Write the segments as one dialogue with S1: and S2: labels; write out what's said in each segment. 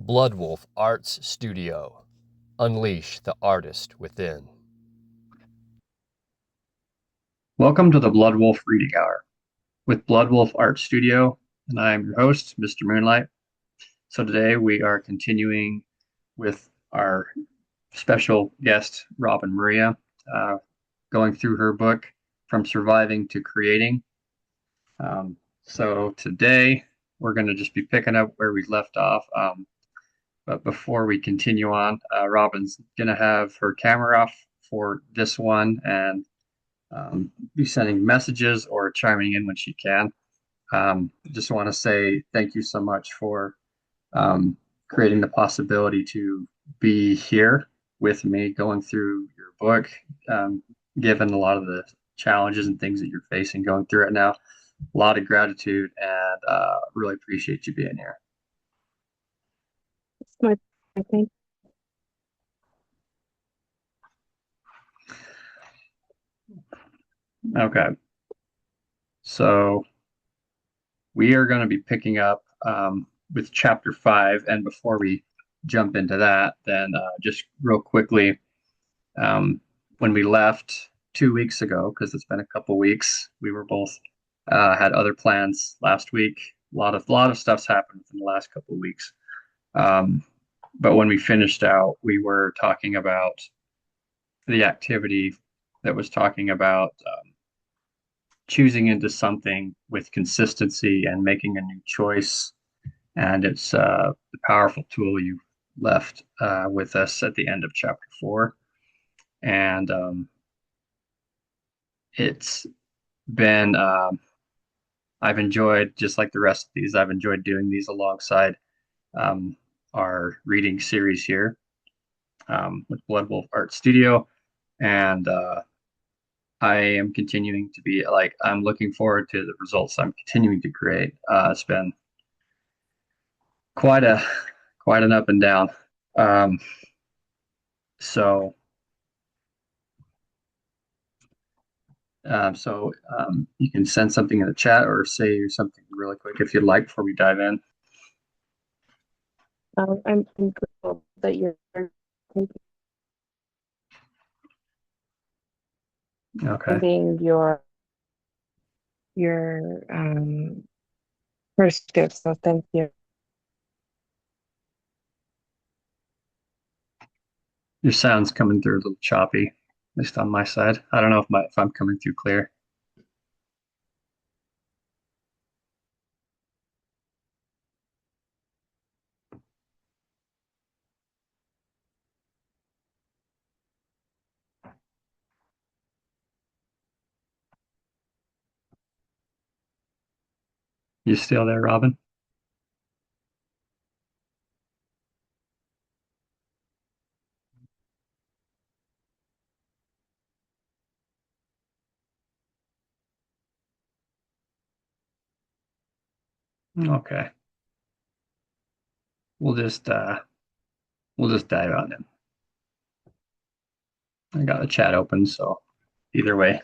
S1: Bloodwolf Arts Studio. Unleash the artist within.
S2: Welcome to the Bloodwolf Reading Hour with Bloodwolf Art Studio, and I am your host, Mr. Moonlight. So today we are continuing with our special guest, Robyn Maria, going through her book, From Surviving to Creating. So today we're going to just be picking up where we left off. But before we continue on, Robyn's going to have her camera off for this one and be sending messages or chiming in when she can. Just want to say thank you so much for creating the possibility to be here with me going through your book, given a lot of the challenges and things that you're facing going through it now. A lot of gratitude and really appreciate you being here.
S3: It's my thing.
S2: Okay. So we are going to be picking up with chapter 5. And before we jump into that, then just real quickly, when we left 2 weeks ago, because it's been a couple weeks, we were both had other plans last week. A lot of stuff's happened in the last couple of weeks. But when we finished out, we were talking about the activity that was talking about choosing into something with consistency and making a new choice. And it's the powerful tool you left with us at the end of chapter 4. And it's been, I've enjoyed, just like the rest of these, I've enjoyed doing these alongside um, our reading series here with Blood Wolf Art Studio. And I am continuing to be like, I'm looking forward to the results I'm continuing to create. It's been quite a quite an up and down. Um, so you can send something in the chat or say something really quick if you'd like before we dive in.
S3: I'm grateful that you're
S2: Okay.
S3: being your first gift. So thank you.
S2: Your sound's coming through a little choppy, at least on my side. I don't know if I'm coming through clear. You still there, Robyn? Okay. We'll just uh we'll just dive on in. I got the chat open, so either way,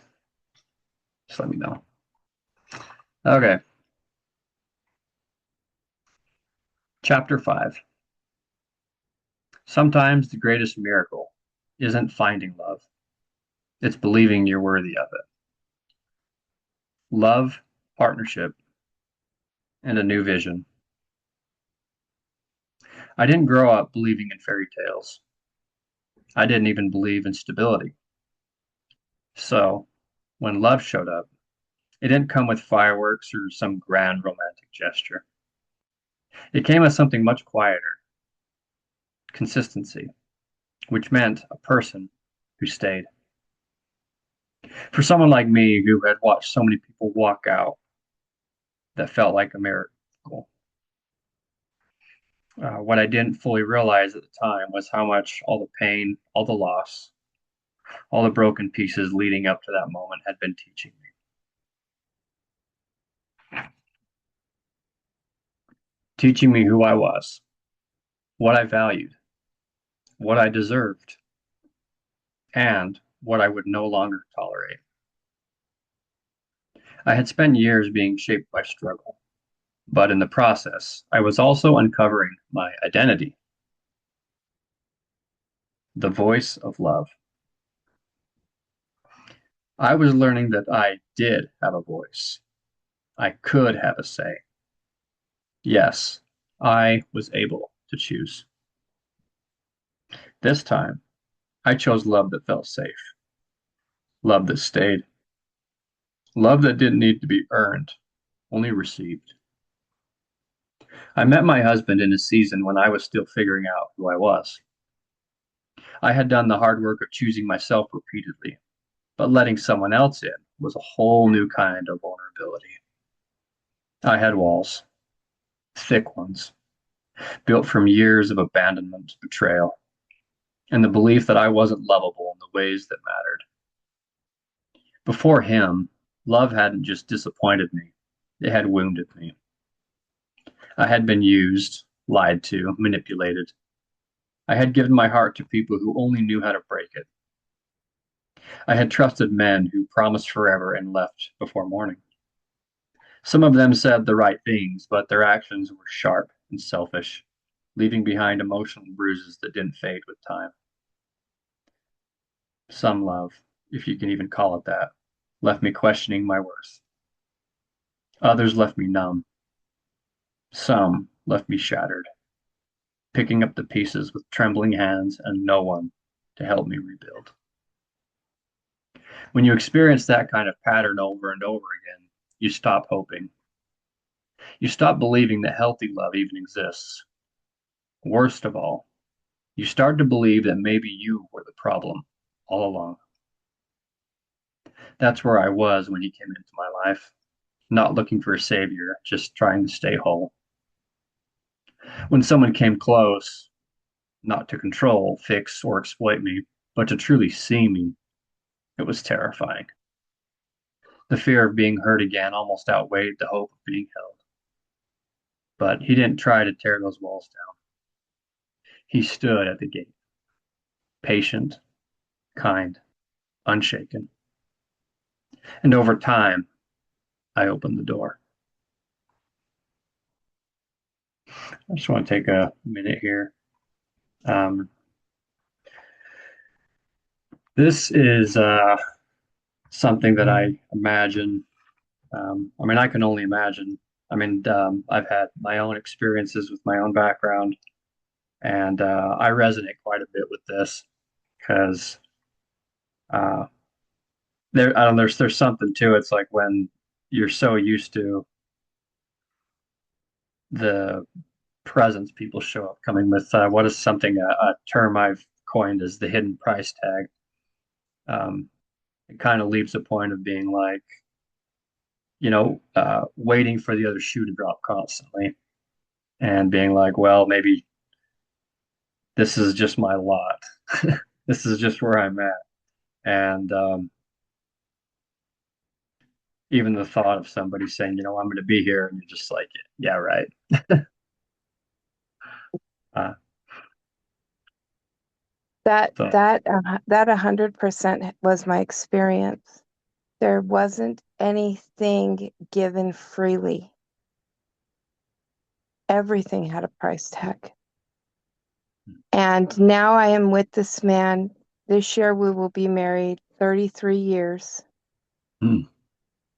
S2: just let me know. Okay. Chapter 5. Sometimes the greatest miracle isn't finding love. It's believing you're worthy of it. Love, partnership, and a new vision. I didn't grow up believing in fairy tales. I didn't even believe in stability. So, when love showed up, it didn't come with fireworks or some grand romantic gesture. It came as something much quieter, consistency, which meant a person who stayed. For someone like me who had watched so many people walk out, that felt like a miracle. What I didn't fully realize at the time was how much all the pain, all the loss, all the broken pieces leading up to that moment had been teaching me. Teaching me who I was, what I valued, what I deserved, and what I would no longer tolerate. I had spent years being shaped by struggle, But in the process, I was also uncovering my identity, the voice of love. I was learning that I did have a voice. I could have a say. Yes, I was able to choose. This time, I chose love that felt safe, love that stayed, love that didn't need to be earned, only received. I met my husband in a season when I was still figuring out who I was. I had done the hard work of choosing myself repeatedly, but letting someone else in was a whole new kind of vulnerability. I had walls, thick ones, built from years of abandonment, betrayal, and the belief that I wasn't lovable in the ways that mattered. Before him, love hadn't just disappointed me, it had wounded me. I had been used, lied to, manipulated. I had given my heart to people who only knew how to break it. I had trusted men who promised forever and left before morning. Some of them said the right things, but their actions were sharp and selfish, leaving behind emotional bruises that didn't fade with time. Some love, if you can even call it that, left me questioning my worth. Others left me numb. Some left me shattered, picking up the pieces with trembling hands and no one to help me rebuild. When you experience that kind of pattern over and over again, you stop hoping. You stop believing that healthy love even exists. Worst of all, you start to believe that maybe you were the problem all along. That's where I was when he came into my life, not looking for a savior, just trying to stay whole. When someone came close, not to control, fix, or exploit me, but to truly see me, it was terrifying. The fear of being hurt again almost outweighed the hope of being held. But he didn't try to tear those walls down. He stood at the gate, patient, kind, unshaken. And over time, I opened the door. I just want to take a minute here. Um, this is something that I imagine. I mean, I can only imagine. I mean, I've had my own experiences with my own background, and I resonate quite a bit with this because uh, I don't know, there's something to it. It's like when you're so used to the presence people show up coming with what is something a term I've coined as the hidden price tag. Um, it kind of leaves a point of being like, waiting for the other shoe to drop constantly and being like, well, maybe this is just my lot. This is just where I'm at. And even the thought of somebody saying, I'm going to be here, and you're just like, yeah, right. Uh,
S3: That
S2: so,
S3: that that 100% was my experience. There wasn't anything given freely. Everything had a price tag. And now I am with this man. This year we will be married 33 years.
S2: hmm,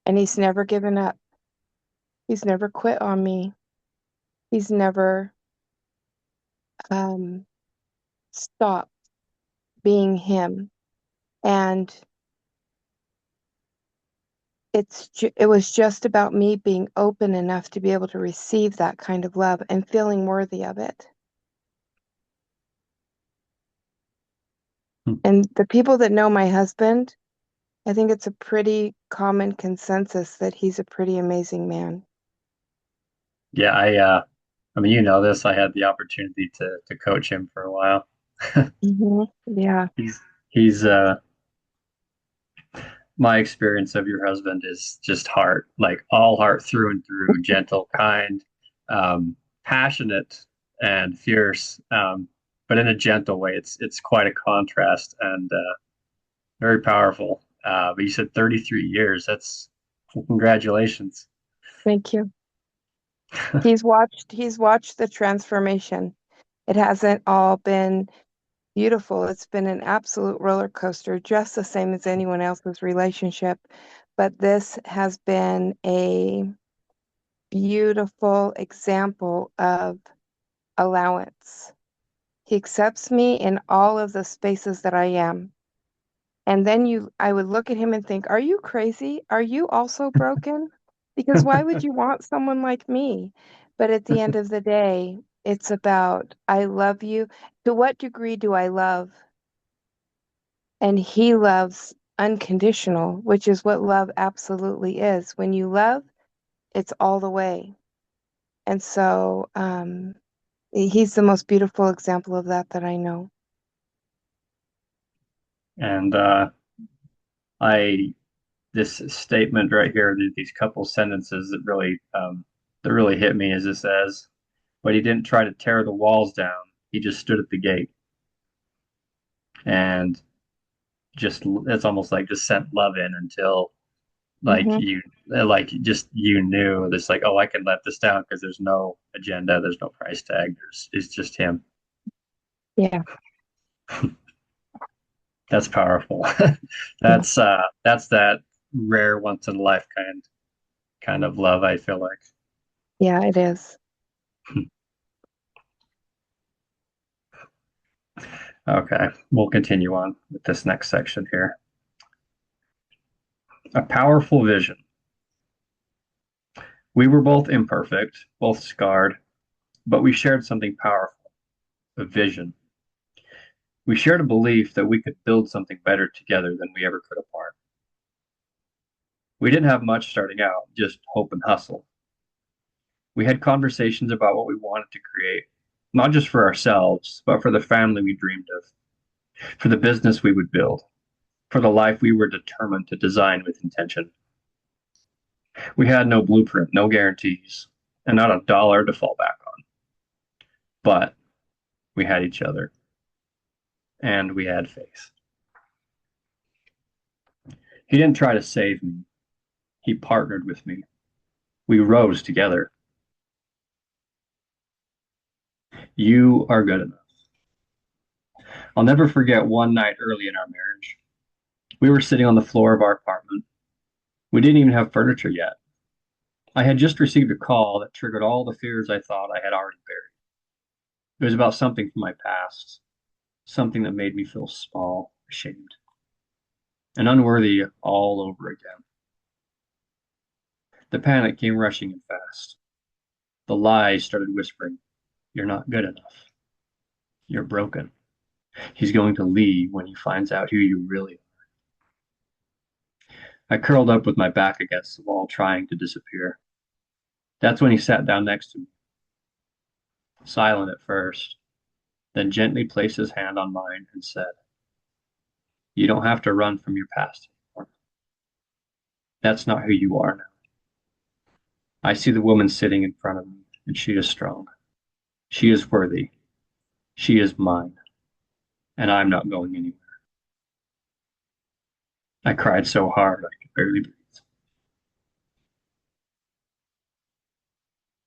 S3: And he's never given up. He's never quit on me. He's never um, stopped being him. And it was just about me being open enough to be able to receive that kind of love and feeling worthy of it.
S2: hmm.
S3: And the people that know my husband, I think it's a pretty common consensus that he's a pretty amazing man.
S2: Yeah, I mean, this. I had the opportunity to coach him for a while.
S3: Yeah.
S2: He's my experience of your husband is just heart, like all heart through and through, gentle, kind, passionate, and fierce, but in a gentle way. It's quite a contrast and very powerful. But you said 33 years. That's Congratulations.
S3: Thank you. He's watched the transformation. It hasn't all been beautiful. It's been an absolute roller coaster, just the same as anyone else's relationship. But this has been a beautiful example of allowance. He accepts me in all of the spaces that I am. And then I would look at him and think, are you crazy? Are you also broken? Because why would you want someone like me? But at the end of the day, it's about, I love you. To what degree do I love? And he loves unconditional, which is what love absolutely is. When you love, it's all the way. And so, he's the most beautiful example of that I know.
S2: And I this statement right here, these couple sentences that really hit me is it says, but he didn't try to tear the walls down. He just stood at the gate and just it's almost like just sent love in until like
S3: Hmm.
S2: you knew this like, oh, I can let this down because there's no agenda, there's no price tag, there's it's just him.
S3: Yeah,
S2: That's powerful.
S3: yeah,
S2: That's that rare once in a life kind of love, I feel like.
S3: yeah, it is.
S2: Okay, we'll continue on with this next section here. A powerful vision. We were both imperfect, both scarred, but we shared something powerful, a vision. We shared a belief that we could build something better together than we ever could apart. We didn't have much starting out, just hope and hustle. We had conversations about what we wanted to create, not just for ourselves, but for the family we dreamed of, for the business we would build, for the life we were determined to design with intention. We had no blueprint, no guarantees, and not a dollar to fall back on. But we had each other, and we had faith. He didn't try to save me, he partnered with me. We rose together. You are good enough. I'll never forget one night early in our marriage. We were sitting on the floor of our apartment. We didn't even have furniture yet. I had just received a call that triggered all the fears I thought I had already buried. It was about something from my past, something that made me feel small, ashamed, and unworthy all over again. The panic came rushing in fast. The lies started whispering, "You're not good enough. You're broken. He's going to leave when he finds out who you really are." I curled up with my back against the wall, trying to disappear. That's when he sat down next to me, silent at first, then gently placed his hand on mine and said, "You don't have to run from your past anymore. That's not who you are now. I see the woman sitting in front of me, and she is strong. She is worthy. She is mine, and I'm not going anywhere." I cried so hard I could barely breathe.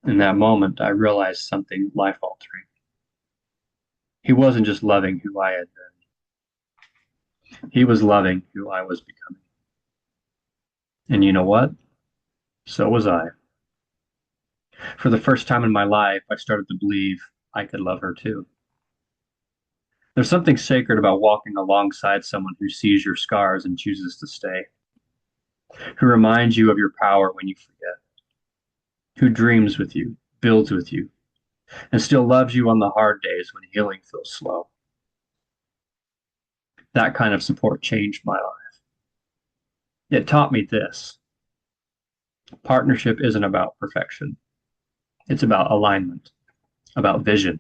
S2: In that moment, I realized something life altering. He wasn't just loving who I had been, he was loving who I was becoming. And you know what? So was I. For the first time in my life, I started to believe I could love her too. There's something sacred about walking alongside someone who sees your scars and chooses to stay, who reminds you of your power when you forget, who dreams with you, builds with you, and still loves you on the hard days when healing feels slow. That kind of support changed my life. It taught me this: partnership isn't about perfection, it's about alignment, about vision,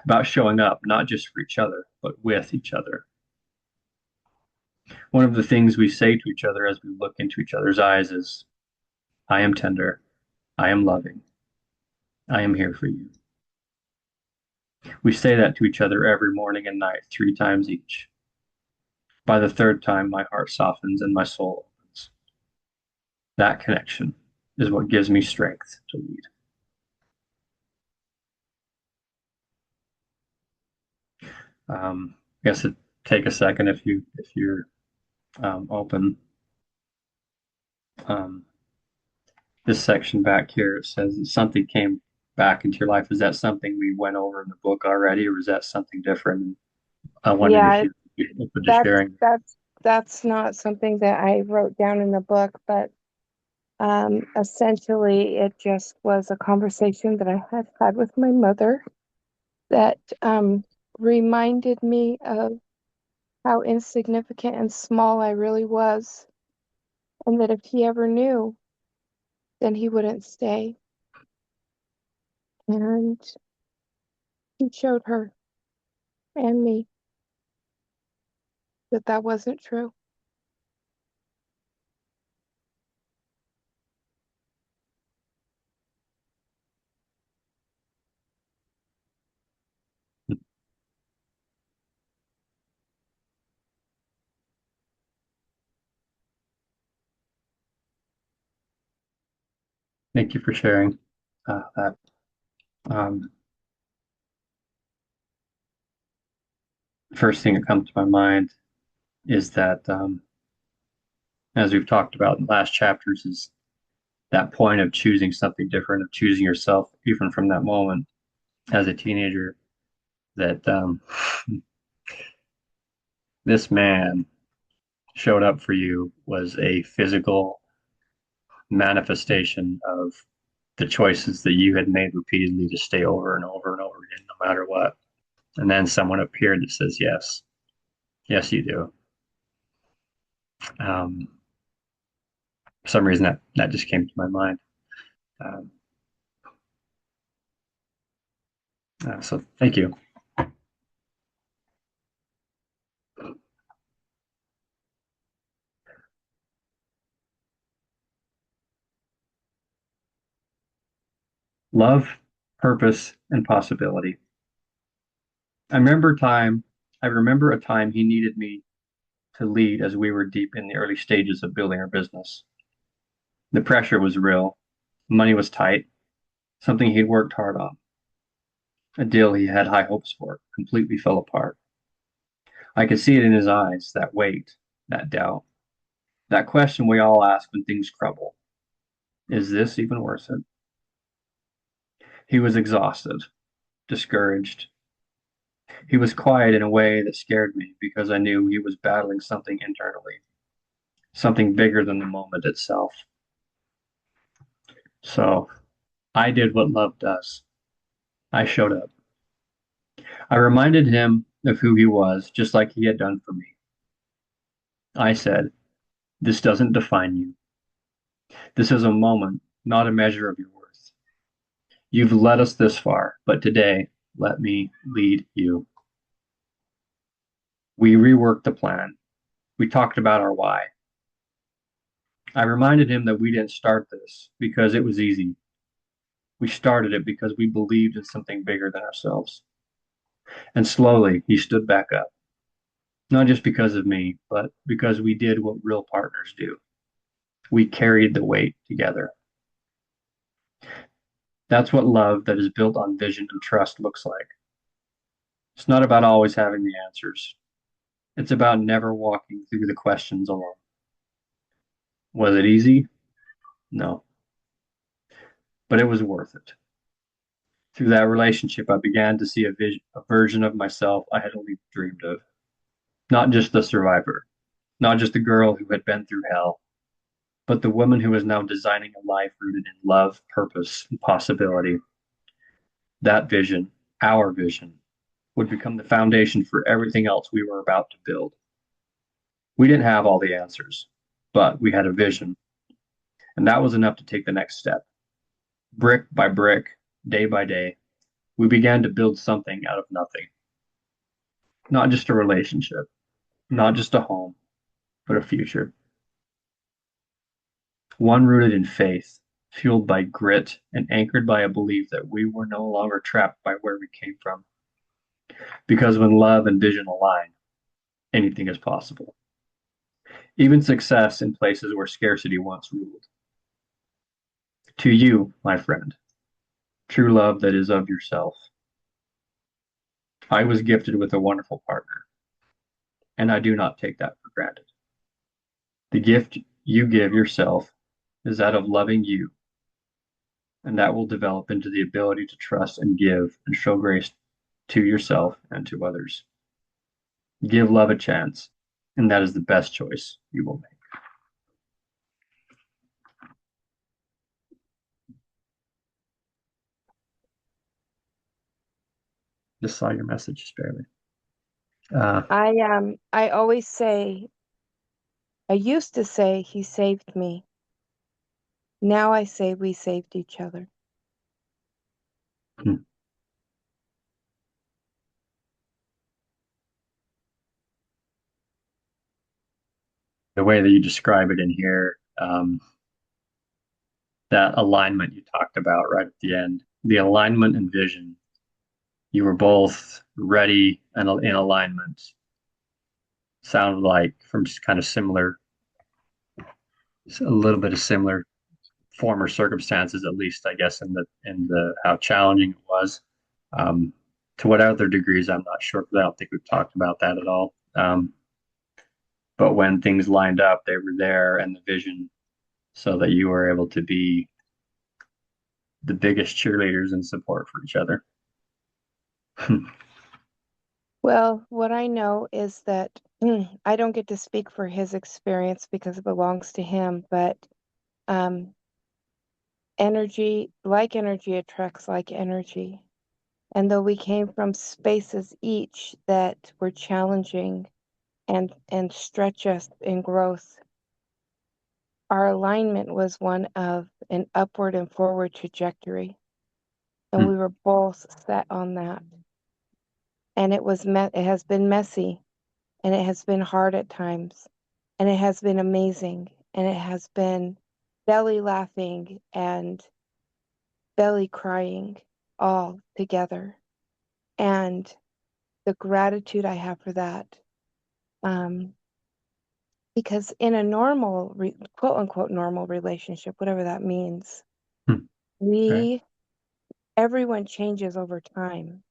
S2: about showing up not just for each other, but with each other. One of the things we say to each other as we look into each other's eyes is, "I am tender, I am loving, I am here for you." We say that to each other every morning and night, 3 times each. By the third time, my heart softens and my soul opens. That connection, is what gives me strength to lead. I guess it take a second if you're open. Um, this section back here, it says that something came back into your life. Is that something we went over in the book already, or is that something different? I wondered if
S3: Yeah,
S2: you'd be open to
S3: that's
S2: sharing.
S3: that's that's not something that I wrote down in the book, but essentially it just was a conversation that I had had with my mother that reminded me of how insignificant and small I really was, and that if he ever knew, then he wouldn't stay. And he showed her and me that that wasn't true.
S2: Thank you for sharing that. Um, First thing that comes to my mind is that, as we've talked about in the last chapters, is that point of choosing something different, of choosing yourself, even from that moment as a teenager, that this man showed up for you was a physical manifestation of the choices that you had made repeatedly to stay over and over and over again, no matter what. And then someone appeared that says, yes, yes, you do. For some reason that just came to my mind. Um, so thank you. Love, purpose, and possibility. I remember time. I remember a time he needed me to lead as we were deep in the early stages of building our business. The pressure was real. Money was tight. Something he'd worked hard on. A deal he had high hopes for completely fell apart. I could see it in his eyes, that weight, that doubt, that question we all ask when things crumble. Is this even worth it? He was exhausted, discouraged. He was quiet in a way that scared me because I knew he was battling something internally, something bigger than the moment itself. So I did what love does. I showed up. I reminded him of who he was, just like he had done for me. I said, this doesn't define you. This is a moment, not a measure of your worth. You've led us this far, but today, let me lead you. We reworked the plan. We talked about our why. I reminded him that we didn't start this because it was easy. We started it because we believed in something bigger than ourselves. And slowly, he stood back up. Not just because of me, but because we did what real partners do. We carried the weight together. That's what love that is built on vision and trust looks like. It's not about always having the answers. It's about never walking through the questions alone. Was it easy? No, but it was worth it. Through that relationship, I began to see a version of myself I had only dreamed of. Not just the survivor, not just the girl who had been through hell, but the woman who is now designing a life rooted in love, purpose, and possibility. That vision, our vision, would become the foundation for everything else we were about to build. We didn't have all the answers, but we had a vision, and that was enough to take the next step. Brick by brick, day by day, we began to build something out of nothing. Not just a relationship, not just a home, but a future. One rooted in faith, fueled by grit, and anchored by a belief that we were no longer trapped by where we came from. Because when love and vision align, anything is possible. Even success in places where scarcity once ruled. To you, my friend, true love that is of yourself. I was gifted with a wonderful partner, and I do not take that for granted. The gift you give yourself is that of loving you, and that will develop into the ability to trust and give and show grace to yourself and to others. Give love a chance, and that is the best choice you will make. Just saw your message, just barely.
S3: I always say, I used to say he saved me. Now I say we saved each other.
S2: Hmm. The way that you describe it in here, that alignment you talked about right at the end, the alignment and vision, you were both ready and in alignment. Sounded like from kind of similar, a little bit of similar former circumstances, at least I guess in the how challenging it was. Um, to what other degrees, I'm not sure because I don't think we've talked about that at all. But when things lined up, they were there and the vision so that you were able to be the biggest cheerleaders and support for each other.
S3: Well, what I know is that I don't get to speak for his experience because it belongs to him, but um, energy attracts like energy. And though we came from spaces each that were challenging and stretch us in growth, our alignment was one of an upward and forward trajectory. And we were both set on that. And it has been messy and it has been hard at times. And it has been amazing. And it has been belly laughing and belly crying all together. And the gratitude I have for that. Because in a normal, quote unquote, normal relationship, whatever that means,
S2: Okay.
S3: we, everyone changes over time.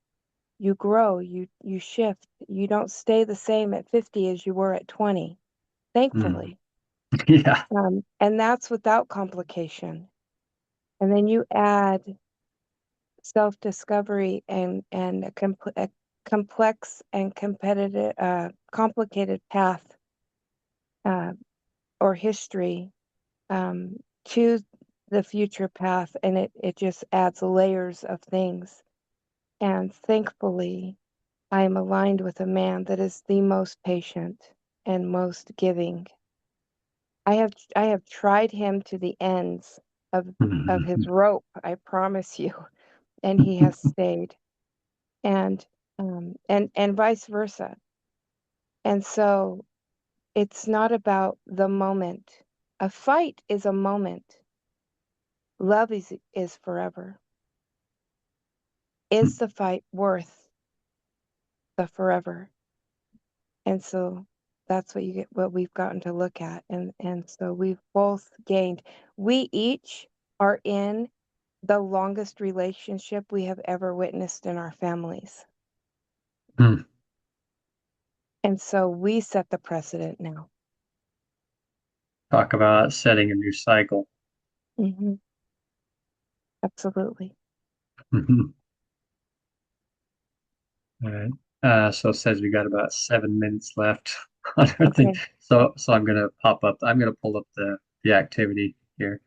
S3: You grow, you shift. You don't stay the same at 50 as you were at 20,
S2: Mm.
S3: thankfully.
S2: Yeah.
S3: And that's without complication. And then you add self-discovery and a complex and competitive, complicated path uh, or history to the future path, and it just adds layers of things. And thankfully, I am aligned with a man that is the most patient and most giving. I have tried him to the ends of his rope, I promise you, and he has stayed. And and vice versa. And so it's not about the moment. A fight is a moment. Love is forever. Is the fight worth the forever? And so that's what we've gotten to look at. And so we've both gained. We each are in the longest relationship we have ever witnessed in our families.
S2: Mm.
S3: And so we set the precedent now.
S2: Talk about setting a new cycle.
S3: Hmm. Absolutely.
S2: All right. So it says we got about 7 minutes left on our thing.
S3: Okay.
S2: So I'm gonna pop up. I'm gonna pull up the activity here,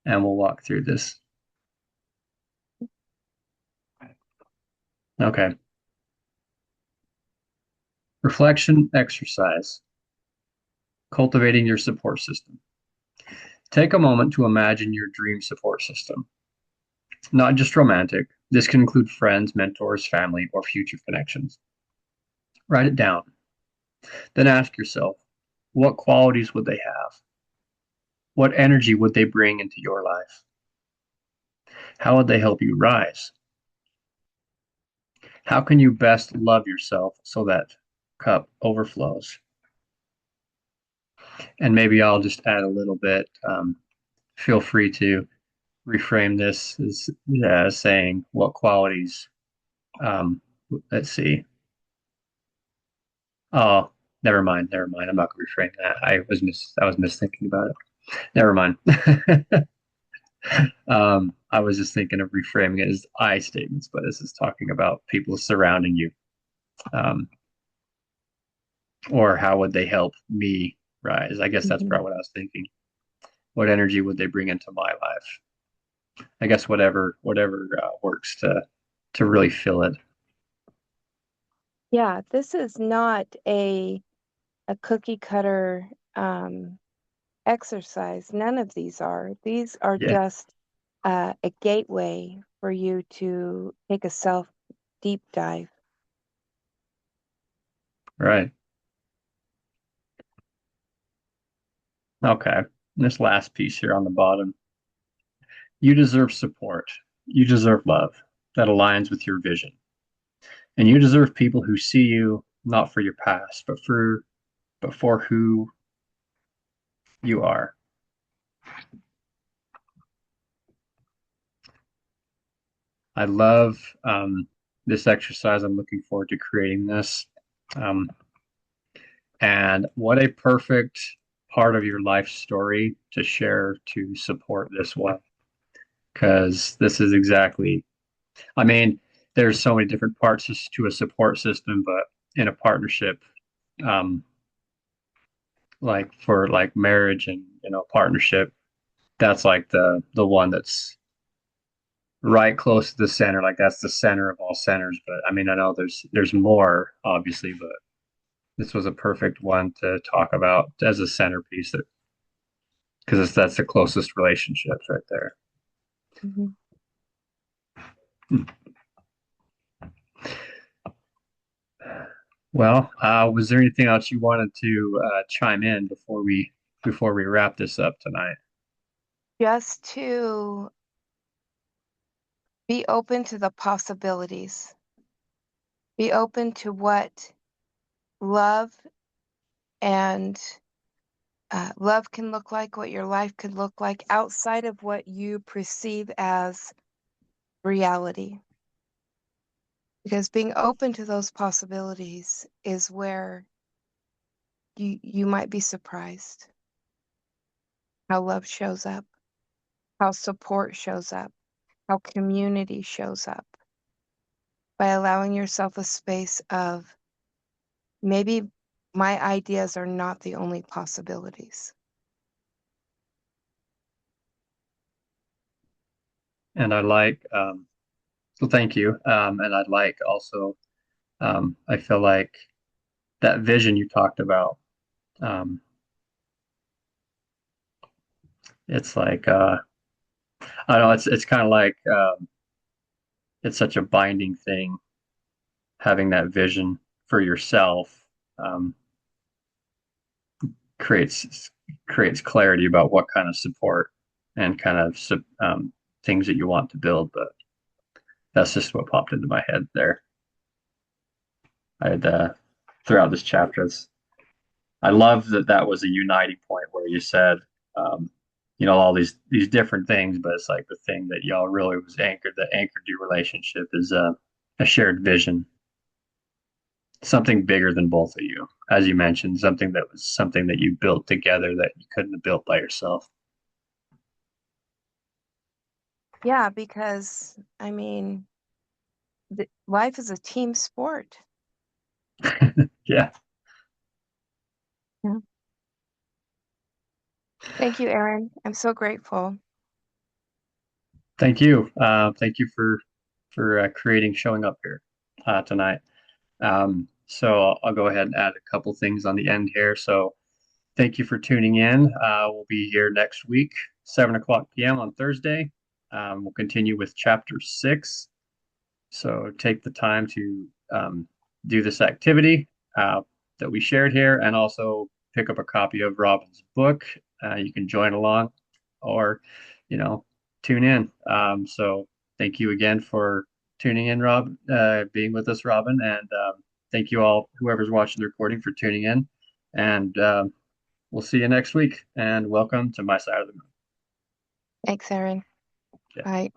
S2: and we'll walk through this. Okay. Reflection exercise. Cultivating your support system. Take a moment to imagine your dream support system. Not just romantic. This can include friends, mentors, family, or future connections. Write it down. Then ask yourself, what qualities would they have? What energy would they bring into your life? How would they help you rise? How can you best love yourself so that cup overflows? And maybe I'll just add a little bit. Feel free to reframe this as saying what qualities. Um, let's see. Oh, never mind. Never mind. I'm not going to reframe that. I was misthinking about it. Never mind. I was just thinking of reframing it as I statements, but this is talking about people surrounding you. Um, or how would they help me rise? I guess that's
S3: Mhm.
S2: probably what I was thinking. What energy would they bring into my life? I guess whatever works to really fill it.
S3: Yeah, this is not a cookie cutter exercise. None of these are. These are
S2: Yeah,
S3: just a gateway for you to take a self deep dive.
S2: right. Okay. This last piece here on the bottom. You deserve support. You deserve love that aligns with your vision. And you deserve people who see you not for your past, but for who you are. I love this exercise. I'm looking forward to creating this. Um, and what a perfect part of your life story to share to support this one. Because this is exactly, I mean, there's so many different parts to a support system, but in a partnership, um, like for like marriage and partnership, that's like the one that's right close to the center. Like that's the center of all centers. But I mean, I know there's more obviously, but this was a perfect one to talk about as a centerpiece that because that's the closest relationships right there.
S3: Mhm.
S2: Hmm. Well, was there anything else you wanted to chime in before we wrap this up tonight?
S3: Just to be open to the possibilities, be open to what love and love can look like, what your life could look like outside of what you perceive as reality. Because being open to those possibilities is where you might be surprised how love shows up, how support shows up, how community shows up by allowing yourself a space of maybe my ideas are not the only possibilities.
S2: And I like so thank you. And I'd like also I feel like that vision you talked about. Um, it's like I don't know. It's kind of like it's such a binding thing having that vision for yourself um, creates creates clarity about what kind of support and kind of things that you want to build. But that's just what popped into my head there. I had throughout this chapter. I love that that was a uniting point where you said, um, all these different things, but it's like the thing that y'all really was anchored that anchored your relationship is a shared vision, something bigger than both of you, as you mentioned, something that you built together that you couldn't have built by yourself.
S3: Yeah, because I mean, life is a team sport.
S2: Yeah,
S3: Yeah. Thank you, Erin. I'm so grateful.
S2: thank you, thank you for creating showing up here tonight. So I'll go ahead and add a couple things on the end here. So thank you for tuning in. We'll be here next week, 7 o'clock p.m. on Thursday. We'll continue with chapter 6. So take the time to do this activity uh, that we shared here and also pick up a copy of Robyn's book. You can join along or, you know, tune in. So thank you again for tuning in, being with us, Robyn. And thank you all, whoever's watching the recording, for tuning in. And we'll see you next week. And welcome to my side of the moon.
S3: Thanks, Erin.
S2: Yeah.
S3: Bye.